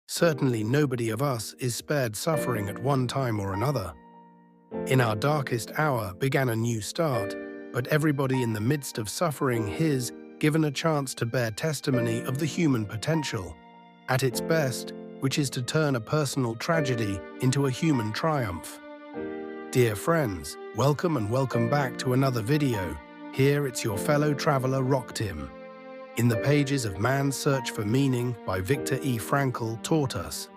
Certainly nobody of us is spared suffering at one time or another. In our darkest hour began a new start, but everybody in the midst of suffering is given a chance to bear testimony of the human potential, at its best, which is to turn a personal tragedy into a human triumph. Dear friends, welcome back to another video. Here it's your fellow traveler Rocktim. In the pages of Man's Search for Meaning by Viktor E. Frankl taught us,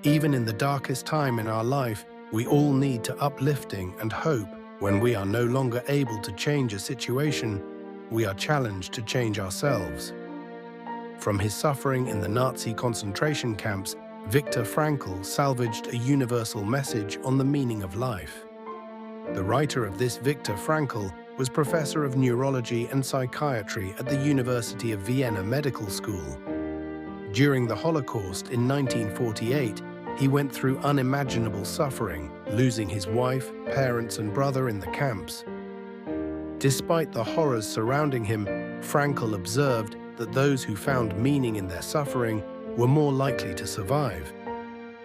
even in the darkest time in our life, we all need to uplifting and hope. When we are no longer able to change a situation, we are challenged to change ourselves. From his suffering in the Nazi concentration camps, Viktor Frankl salvaged a universal message on the meaning of life. The writer of this, Viktor Frankl, was professor of neurology and psychiatry at the University of Vienna Medical School. During the Holocaust in 1948, he went through unimaginable suffering, losing his wife, parents, and brother in the camps. Despite the horrors surrounding him, Frankl observed that those who found meaning in their suffering were more likely to survive.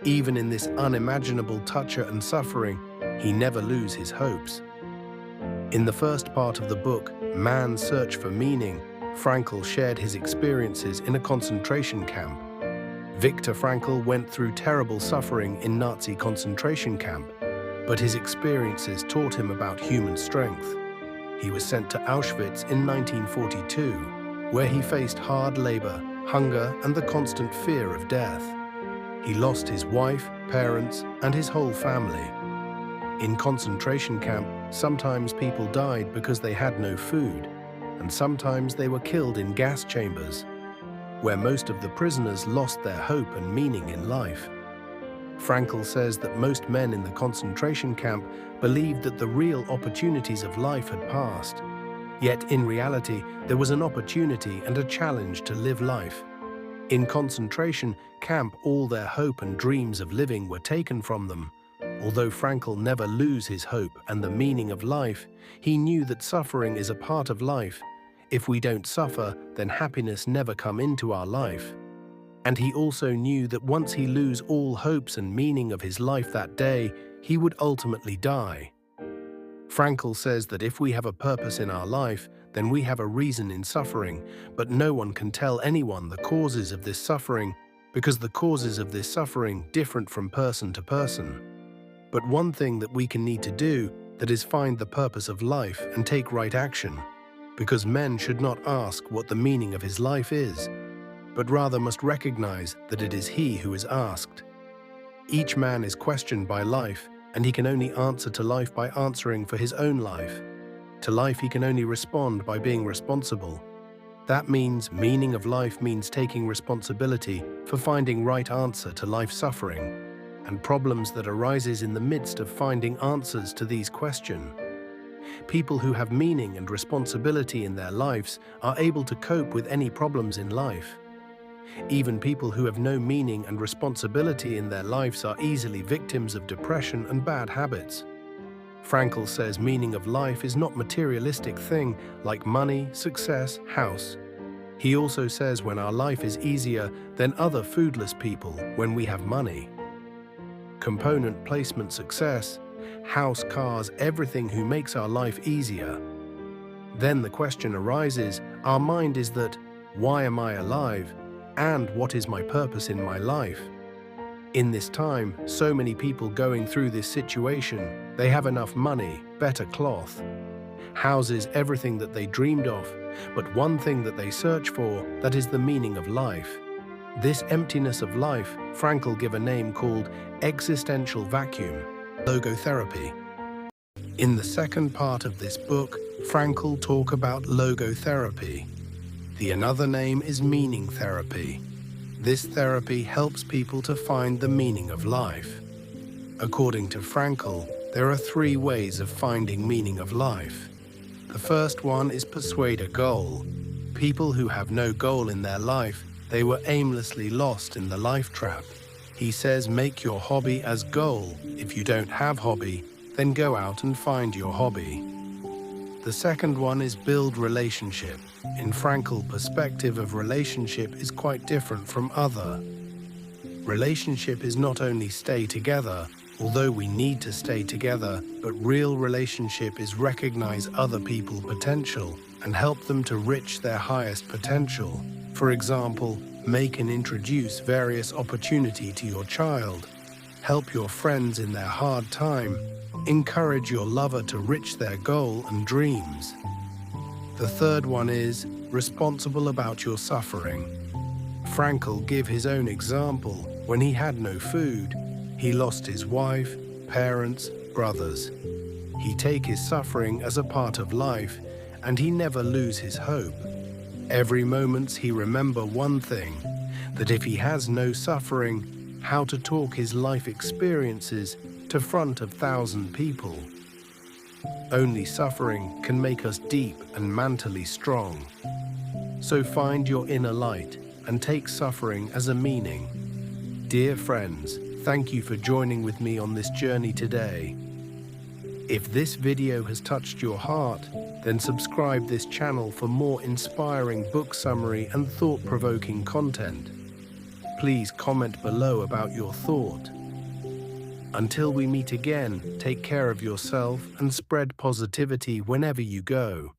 Even in this unimaginable torture and suffering, he never loses his hopes. In the first part of the book, Man's Search for Meaning, Frankl shared his experiences in a concentration camp. Viktor Frankl went through terrible suffering in Nazi concentration camp, but his experiences taught him about human strength. He was sent to Auschwitz in 1942, where he faced hard labor, hunger, and the constant fear of death. He lost his wife, parents, and his whole family. In concentration camp, sometimes people died because they had no food, and sometimes they were killed in gas chambers, where most of the prisoners lost their hope and meaning in life. Frankl says that most men in the concentration camp believed that the real opportunities of life had passed. Yet in reality, there was an opportunity and a challenge to live life. In concentration camp, all their hope and dreams of living were taken from them. Although Frankl never lose his hope and the meaning of life, he knew that suffering is a part of life. If we don't suffer, then happiness never come into our life. And he also knew that once he lose all hopes and meaning of his life that day, he would ultimately die. Frankl says that if we have a purpose in our life, then we have a reason in suffering, but no one can tell anyone the causes of this suffering, because the causes of this suffering different from person to person. But one thing that we can need to do, that is find the purpose of life and take right action. Because men should not ask what the meaning of his life is, but rather must recognize that it is he who is asked. Each man is questioned by life, and he can only answer to life by answering for his own life. To life he can only respond by being responsible. That means meaning of life means taking responsibility for finding right answer to life suffering, and problems that arises in the midst of finding answers to these questions. People who have meaning and responsibility in their lives are able to cope with any problems in life. Even people who have no meaning and responsibility in their lives are easily victims of depression and bad habits. Frankl says meaning of life is not materialistic thing like money, success, house. He also says when our life is easier than other foodless people when we have money. Component placement success, house, cars, everything who makes our life easier. Then the question arises, our mind is that, why am I alive? And what is my purpose in my life? In this time, so many people going through this situation, they have enough money, better cloth, houses, everything that they dreamed of, but one thing that they search for, that is the meaning of life. This emptiness of life, Frankl give a name called existential vacuum, logotherapy. In the second part of this book, Frankl talk about logotherapy. The another name is meaning therapy. This therapy helps people to find the meaning of life. According to Frankl, there are 3 ways of finding meaning of life. The first one is persuade a goal. People who have no goal in their life, they were aimlessly lost in the life trap. He says make your hobby as goal. If you don't have hobby, then go out and find your hobby. The second one is build relationship. In Frankl's perspective of relationship is quite different from other. Relationship is not only stay together, although we need to stay together, but real relationship is recognize other people's potential and help them to reach their highest potential. For example, make and introduce various opportunity to your child, help your friends in their hard time, encourage your lover to reach their goal and dreams. The third one is responsible about your suffering. Frankl gave his own example. When he had no food, he lost his wife, parents, brothers. He take his suffering as a part of life, and he never lose his hope. Every moment he remember one thing, that if he has no suffering, how to talk his life experiences to front of 1,000 people. Only suffering can make us deep and mentally strong. So find your inner light and take suffering as a meaning. Dear friends, thank you for joining with me on this journey today. If this video has touched your heart, then subscribe this channel for more inspiring book summary and thought-provoking content. Please comment below about your thought. Until we meet again, take care of yourself and spread positivity whenever you go.